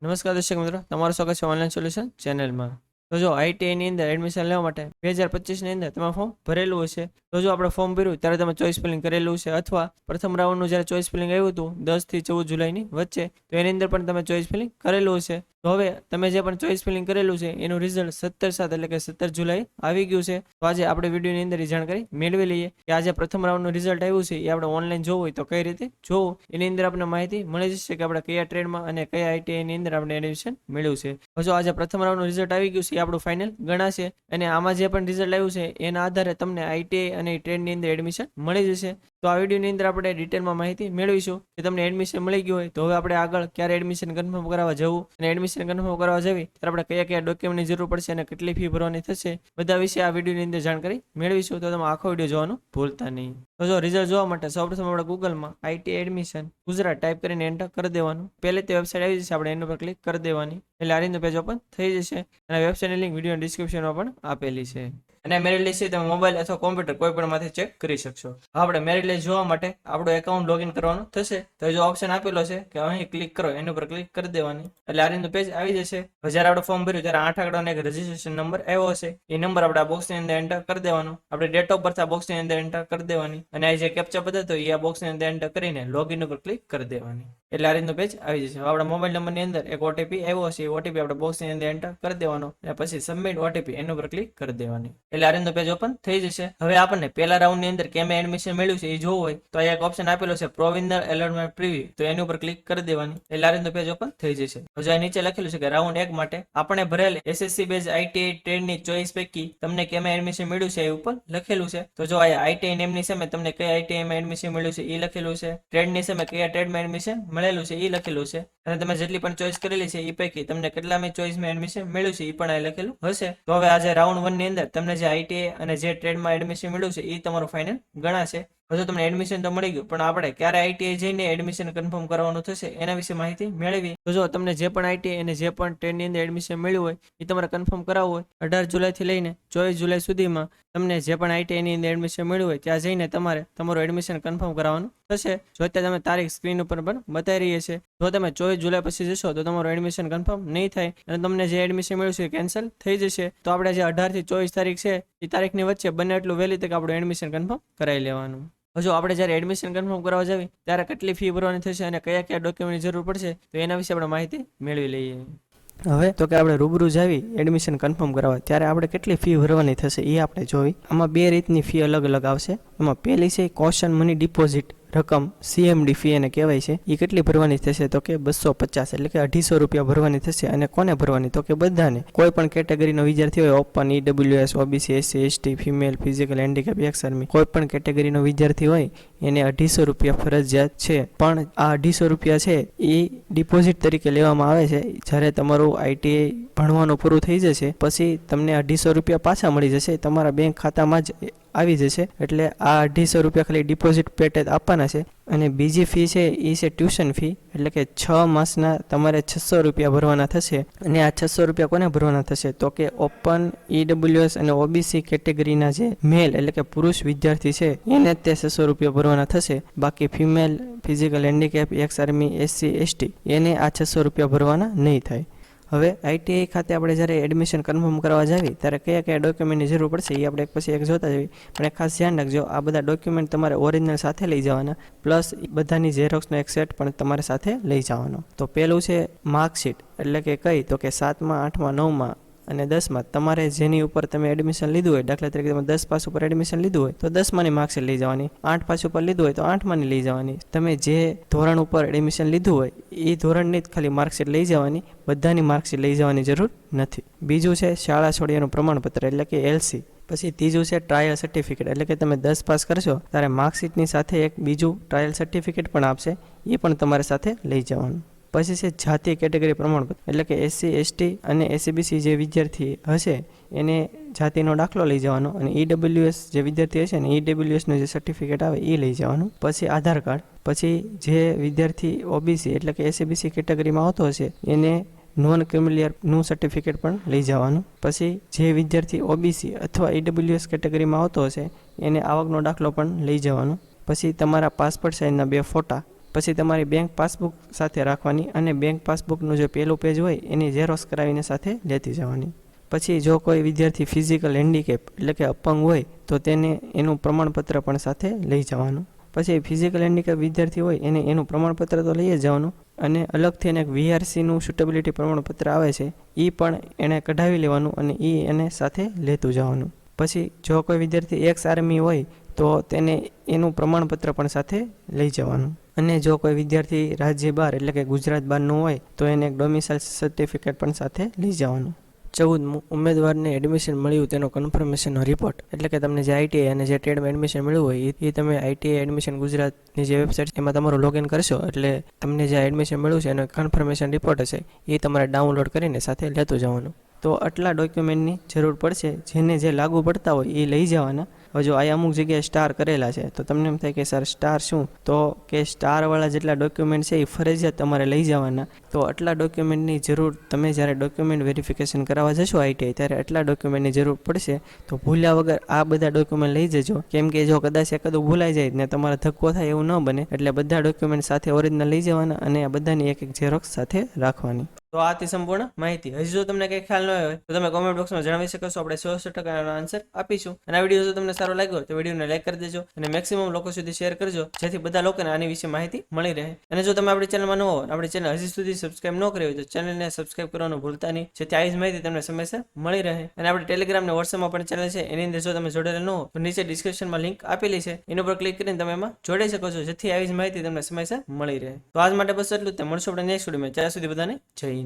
નમસ્કાર દર્શક મિત્રો, તમારું સ્વાગત છે ઓનલાઈન સોલ્યુશન ચેનલમાં। તો જો આઈટીઆઈ ની અંદર એડમિશન લેવા માટે 2025 ની અંદર તમે ફોર્મ ભરેલું હશે। તો જો આપણે ફોર્મ ભર્યું ત્યારે તમે ચોઇસ ફિલિંગ કરેલું છે, અથવા પ્રથમ રાઉન્ડનું જ્યારે ચોઇસ ફિલિંગ આવ્યું હતું 10 થી 14 જુલાઈની વચ્ચે, તો એની અંદર પણ તમે ચોઇસ ફિલિંગ કરેલું હશે। તો હવે તમે જે પણ ચોઇસ ફિલિંગ કરેલું છે એનું રિઝલ્ટ 17/7 એટલે કે 17 જુલાઈ આવી ગયું છે। તો આજે આપણે વિડીયોની અંદર એ જાણકારી મેળવી લઈએ કે આજે પ્રથમ રાઉન્ડનું રિઝલ્ટ આવ્યું છે એ આપણે ઓનલાઈન જોવું હોય તો કઈ રીતે જોવું, એની અંદર આપણને માહિતી મળી જશે કે આપણે કયા ટ્રેડમાં અને કયા આઈટીઆઈ ની અંદર આપણે એડમિશન મેળવ્યું છે। તો જો આજે પ્રથમ રાઉન્ડનું રિઝલ્ટ આવી ગયું છે એ આપણું ફાઇનલ ગણાશે, અને આમાં જે પણ રિઝલ્ટ આવ્યું છે એના આધારે તમને આઈટીઆઈ અને ટ્રેડની અંદર એડમિશન મળી જશે। તો આ વિડીયોની અંદર આપણે ડિટેલમાં માહિતી મેળવીશું કે તમને એડમિશન મળી ગયું હોય તો હવે આપણે આગળ ક્યારે એડમિશન કન્ફર્મ કરાવવા જવું, અને એડમિશન કન્ફર્મ કરાવવા જવી ત્યારે આપણે કયા કયા ડોક્યુમેન્ટની જરૂર પડશે અને કેટલી ફી ભરવાની થશે, બધા વિશે આ વિડીયોની અંદર જાણકારી મેળવીશું। તો તમે આખો વિડીયો જોવાનું ભૂલતા નહીં। તો જો રિઝલ્ટ જોવા માટે સૌપ્રથમ આપણે ગૂગલમાં આઈટીઆઈ એડમિશન ગુજરાત ટાઈપ કરીને એન્ટર કરી દેવાનું। પહેલે તે વેબસાઇટ આવી જશે, આપણે એના પર ક્લિક કરી દેવાની એટલે આ રીતનું પેજ ઓપન થઈ જશે, અને વેબસાઇટની લિંક વિડીયો ડિસ્ક્રિપ્શનમાં પણ આપેલી છે। અને મેરિટ લિસ્ટ તમે મોબાઈલ અથવા કોમ્પ્યુટર કોઈ પણ માંથી ચેક કરી શકશો। આપણે મેરિટ લિસ્ટ જોવા માટે આપણું એકાઉન્ટ લોગિન કરવાનું થશે। તો જો ઓપ્શન આપેલો છે કે અહીં ક્લિક કરો, એના ઉપર ક્લિક કરી દેવાની એટલે આ રીતનું પેજ આવી જશે। જ્યારે આપણે ફોર્મ ભર્યું ત્યારે 8 આંકડાનો એક રજીસ્ટ્રેશન નંબર આવ્યો હશે, એ નંબર આપણે આ બોક્સની અંદર એન્ટર કરી દેવાનો। આપણે ડેટ ઓફ બર્થ આ બોક્સની અંદર એન્ટર કરી દેવાની, અને આ જે કેપ્ચા બતાવતો એ આ બોક્સની અંદર એન્ટર કરીને લોગિન ઉપર ક્લિક કરી દેવાની એટલે આ રીતનું પેજ આવી જશે। આપણા મોબાઈલ નંબરની અંદર એક ઓટીપી આવ્યો હશે, એ ઓટીપી આપણે બોક્સની અંદર એન્ટર કરી દેવાનો, અને પછી સબમિટ ઓટીપી એના ઉપર ક્લિક કરી દેવાની એટલે આ રીતનું પેજ ઓપન થઈ જશે। હવે આપણને પહેલા રાઉન્ડની અંદર કેમ એડમિશન મળ્યું છે એ જોવું હોય તો આ એક ઓપ્શન આપેલો છે પ્રોવિઝનલ એલોટમેન્ટ પ્રિવ્યુ, તો એની ઉપર ક્લિક કરી દેવાની એટલે આ રીતનું પેજ ઓપન થઈ જશે। હવે નીચે લખેલું છે કે રાઉન્ડ 1 માટે આપણે ભરેલ એસએસસી બેઝ આઈટીઆઈ ટ્રેડની ચોઇસ પૈકી તમને કેમ એડમિશન મળ્યું છે એ ઉપર લખેલું છે। તો જો આ આઈટીઆઈ નેમની સામે તમને કયા આઈટીઆઈમાં એડમિશન મળ્યું છે એ લખેલું છે, ટ્રેડની સામે કયા ટ્રેડમાં એડમિશન મળેલું છે એ લખેલું છે, અને તમે જેટલી પણ ચોઇસ કરેલી છે એ પૈકી તમને કેટલામી ચોઇસમાં એડમિશન મળ્યું છે એ પણ આ લખેલું હશે। તો હવે આજે રાઉન્ડ 1 ની અંદર તમને જે આઈટીઆઈ અને જે ટ્રેડમાં એડમિશન મળ્યું છે એ તમારું ફાઇનલ ગણાશે। હજુ તમને એડમિશન તો મળી ગયું, પણ આપણે ક્યારે આઈટીઆઈ જઈને એડમિશન કન્ફર્મ કરવાનું થશે એના વિશે માહિતી મેળવી। તો જો તમને જે પણ આઈટીઆઈ અને જે પણ ટ્રેડની અંદર એડમિશન મળ્યું હોય એ તમારે કન્ફર્મ કરાવવું હોય 18 જુલાઈથી લઈને 24 જુલાઈ સુધીમાં તમને જે પણ આઈટીઆઈની અંદર એડમિશન મળ્યું હોય ત્યાં જઈને તમારે તમારું એડમિશન કન્ફર્મ કરાવવાનું થશે। જો અત્યારે તમે તારીખ સ્ક્રીન ઉપર પણ બતાવી રહી છે, જો તમે 24 જુલાઈ પછી જશો તો તમારું એડમિશન કન્ફર્મ નહીં થાય અને તમને જે એડમિશન મળ્યું છે એ કેન્સલ થઈ જશે। તો આપણે જે 18 થી 24 તારીખ છે એ તારીખની વચ્ચે બને એટલું વહેલી તક આપણું એડમિશન કન્ફર્મ કરાવી લેવાનું। હજુ આપણે જ્યારે એડમિશન કન્ફર્મ કરવા જઈએ ત્યારે કેટલી ફી ભરવાની થશે અને કયા કયા ડોક્યુમેન્ટની જરૂર પડશે તો એના વિશે આપણે માહિતી મેળવી લઈએ। હવે તો કે આપણે રૂબરૂ જાવી એડમિશન કન્ફર્મ કરાવવા ત્યારે આપણે કેટલી ફી ભરવાની થશે એ આપણે જોવી। આમાં બે રીતની ફી અલગ અલગ આવશે। એમાં પહેલી છે કોશન મની ડિપોઝિટ રકમ, સીએમડી ફી એને કહેવાય છે, એ કેટલી ભરવાની થશે તો કે 250 એટલે કે 250 રૂપિયા ભરવાની થશે। અને કોને ભરવાની તો કે બધાને, કોઈ પણ કેટેગરીનો વિદ્યાર્થી હોય, open, EWS, OBC, SC, ST, female, physical handicap, x army, કોઈ પણ કેટેગરીનો વિદ્યાર્થી હોય એને 250 રૂપિયા ફરજિયાત છે। પણ આ 250 રૂપિયા છે એ ડિપોઝિટ તરીકે લેવામાં આવે છે। જ્યારે તમારું આઈટીઆઈ ભણવાનું પૂરું થઈ જશે પછી તમને 250 રૂપિયા પાછા મળી જશે, તમારા બેંક ખાતામાં જ આવી જશે। એટલે આ 250 રૂપિયા ખાલી ડિપોઝિટ પેટે આપવાના છે। અને બીજી ફી છે એ છે ટ્યુશન ફી, એટલે કે 6 માસના તમારે 600 રૂપિયા ભરવાના થશે। અને આ 600 રૂપિયા કોને ભરવાના થશે તો કે ઓપન, ઈડબ્લ્યુએસ અને ઓબીસી કેટેગરીના જે મેલ એટલે કે પુરુષ વિદ્યાર્થી છે એને તે 600 રૂપિયા ભરવાના થશે। બાકી female, physical handicap, x army, SC, ST એને આ 600 રૂપિયા ભરવાના નહીં થાય। હવે આઈટીઆઈ ખાતે આપણે જ્યારે એડમિશન કન્ફર્મ કરવા જાવી ત્યારે કયા કયા ડોક્યુમેન્ટની જરૂર પડશે એ આપણે એક પછી એક જોતા જઈએ, પણ ખાસ ધ્યાન રાખજો આ બધા ડોક્યુમેન્ટ તમારે ઓરિજિનલ સાથે લઈ જવાના, પ્લસ બધાની ઝેરોક્સનો એક સેટ પણ તમારે સાથે લઈ જવાનો। તો પહેલું છે માર્કશીટ, એટલે કે કઈ તો કે 7મા, 8મા, 9મા અને 10મા તમારે જેની ઉપર તમે એડમિશન લીધું હોય, દાખલા તરીકે તમે 10 પાસ ઉપર એડમિશન લીધું હોય તો 10માની માર્કશીટ લઈ જવાની, 8 પાસ ઉપર લીધું હોય તો 8માની લઈ જવાની, તમે જે ધોરણ ઉપર એડમિશન લીધું હોય એ ધોરણની જ ખાલી માર્કશીટ લઈ જવાની, બધાની માર્કશીટ લઈ જવાની જરૂર નથી। બીજું છે શાળા છોડ્યાનું પ્રમાણપત્ર એટલે કે એલસી। પછી ત્રીજું છે ટ્રાયલ સર્ટિફિકેટ, એટલે કે તમે 10 પાસ કરશો ત્યારે માર્કશીટની સાથે એક બીજું ટ્રાયલ સર્ટિફિકેટ પણ આપશે, એ પણ તમારે સાથે લઈ જવાનું। પછી છે જાતિ કેટેગરી પ્રમાણપત્ર, એટલે કે એસસી, એસટી અને એસસીબીસી જે વિદ્યાર્થી હશે એને જાતિનો દાખલો લઈ જવાનો, અને ઈડબ્લ્યુએસ જે વિદ્યાર્થી હશે ને ઈડબ્લ્યુએસનું જે સર્ટિફિકેટ આવે એ લઈ જવાનું। પછી આધાર કાર્ડ, પછી જે વિદ્યાર્થી ઓબીસી એટલે કે એસસીબીસી કેટેગરીમાં આવતો હશે એને નોન ક્રિમિલિયરનું સર્ટિફિકેટ પણ લઈ જવાનું। પછી જે વિદ્યાર્થી ઓબીસી અથવા ઈડબ્લ્યુએસ કેટેગરીમાં આવતો હશે એને આવકનો દાખલો પણ લઈ જવાનો। પછી તમારા પાસપોર્ટ સાઇઝના 2 ફોટા, પછી તમારી બેંક પાસબુક સાથે રાખવાની અને બેંક પાસબુકનું જે પહેલું પેજ હોય એની ઝેરોક્સ કરાવીને સાથે લેતી જવાની. પછી જો કોઈ વિદ્યાર્થી ફિઝિકલ હેન્ડીકેપ એટલે કે અપંગ હોય તો તેને એનું પ્રમાણપત્ર પણ સાથે લઈ જવાનું. પછી ફિઝિકલ હેન્ડીકેપ વિદ્યાર્થી હોય એને એનું પ્રમાણપત્ર તો લઈ જ જવાનું અને અલગથી એને એક VRCનું સુટેબિલિટી પ્રમાણપત્ર આવે છે એ પણ એણે કઢાવી લેવાનું અને એ એને સાથે લેતું જવાનું. પછી જો કોઈ વિદ્યાર્થી એક્સ આર્મી હોય તો તેને એનું પ્રમાણપત્ર પણ સાથે લઈ જવાનું. અને જો કોઈ વિદ્યાર્થી રાજ્ય બહાર એટલે કે ગુજરાત બહારનું હોય તો એને એક ડોમિસાઇલ સર્ટિફિકેટ પણ સાથે લઈ જવાનું. 14 ઉમેદવારને એડમિશન મળ્યું તેનો કન્ફર્મેશનનો રિપોર્ટ એટલે કે તમને જે ITI અને જે ટ્રેડમાં એડમિશન મળ્યું હોય એ તમે ITI એડમિશન ગુજરાતની જે વેબસાઇટ એમાં તમારું લોગિન કરશો એટલે તમને જે એડમિશન મળ્યું છે એનો કન્ફર્મેશન રિપોર્ટ હશે એ તમારે ડાઉનલોડ કરીને સાથે લેતું જવાનું. તો આટલા ડોક્યુમેન્ટની જરૂર પડશે. જેને જે લાગુ પડતા હોય એ લઈ જવાના. હવે જો આ અમુક જગ્યાએ સ્ટાર કરેલા છે તો તમને એમ થાય કે સર સ્ટાર શું, તો કે સ્ટારવાળા જેટલા ડોક્યુમેન્ટ છે એ ફરજિયાત તમારે લઈ જવાના. તો આટલા ડોક્યુમેન્ટની જરૂર તમે જ્યારે ડોક્યુમેન્ટ વેરિફિકેશન કરાવવા જશો ITI ત્યારે આટલા ડોક્યુમેન્ટની જરૂર પડશે. તો ભૂલ્યા વગર આ બધા ડોક્યુમેન્ટ લઈ જજો, કેમ કે જો કદાચ એકાદું ભૂલાઈ જાય ને તમારે ધક્કો થાય એવું ન બને એટલે બધા ડોક્યુમેન્ટ સાથે ઓરિજિનલ લઈ જવાના અને આ બધાની એક એક ઝેરોક્સ સાથે રાખવાની. તો આ હતી સંપૂર્ણ માહિતી. હજી જો તમને કંઈ ખ્યાલ ન હોય તો તમે કોમેન્ટ બોક્સમાં જણાવી શકો છો, આપણે 100% એનો આન્સર આપીશું. અને આ વિડીયો જો તમને સારો લાગ્યો હોય તો વિડીયોને લાઈક કરી દેજો અને મેક્સિમમ લોકો સુધી શેર કરજો જેથી બધા લોકોને આની વિશે માહિતી મળી રહે. અને જો તમે આપણી ચેનલમાં ન હો, આપણી ચેનલ હજી સુધી સબસ્ક્રાઇબ ન કરી હોય તો ચેનલને સબસ્ક્રાઇબ કરવાનું ભૂલતા નહીં, જેથી આવી જ માહિતી તમને સમયસર મળી રહે. અને આપણી ટેલિગ્રામ અને વોટ્સએપમાં પણ ચેનલ છે, એની અંદર જો તમે જોડેલા ન હો તો નીચે ડિસ્ક્રિપ્શનમાં લિંક આપેલી છે, એના પર ક્લિક કરીને તમે એમાં જોડાઈ શકો છો, જેથી આવી જ માહિતી તમને સમયસર મળી રહે. તો આજ માટે બસ એટલું જ. મળશું આપણે નેક્સ્ટ વિડીયોમાં. ત્યાં સુધી બધાને જય હિન્દ.